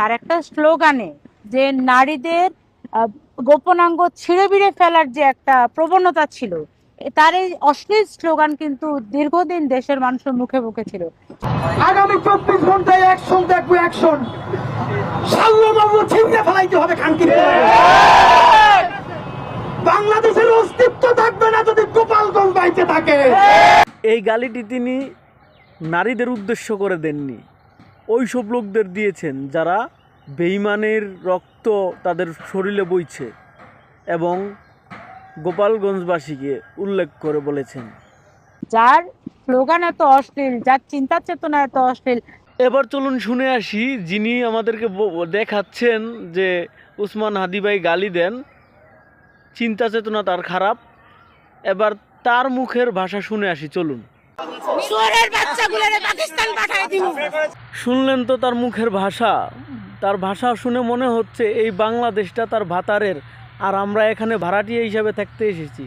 তার একটা স্লোগানে যে নারীদের গোপনাঙ্গ ছিঁড়ে বিড়ে ফেলার যে একটা প্রবণতা ছিল, তার এই অশ্লীল স্লোগান কিন্তু দীর্ঘদিন দেশের মানুষের মুখে মুখে ছিল। আগামী 24 ঘন্টায় অ্যাকশন দেখবো, অ্যাকশন সাল্যমাল্য ছিঁড়ে ফেলাইতে হবে খানকির। বাংলাদেশের অস্তিত্ব থাকবে না যদি গোপালগঞ্জ বাইচে থাকে। এই গালিটি তিনি নারীদের উদ্দেশ্য করে দেননি, ওই সব লোকদের দিয়েছেন যারা বেঈমানের রক্ত তাদের শরীরে বইছে, এবং গোপালগঞ্জবাসীকে উল্লেখ করে বলেছেন। যার স্লোগান এত অশ্লীল, যার চিন্তা চেতনা এত অশ্লীল। এবার চলুন শুনে আসি, যিনি আমাদেরকে দেখাচ্ছেন যে উসমান হাদি ভাই গালি দেন, চিন্তা চেতনা তার খারাপ। এবার তার মুখের ভাষা শুনে আসি, চলুন। শুনলেন তো তার মুখের ভাষা। তার ভাষা শুনে মনে হচ্ছে এই বাংলাদেশটা তার ভাতারের, আর আমরা এখানে ভাড়াটিয়া হিসাবে থাকতে এসেছি।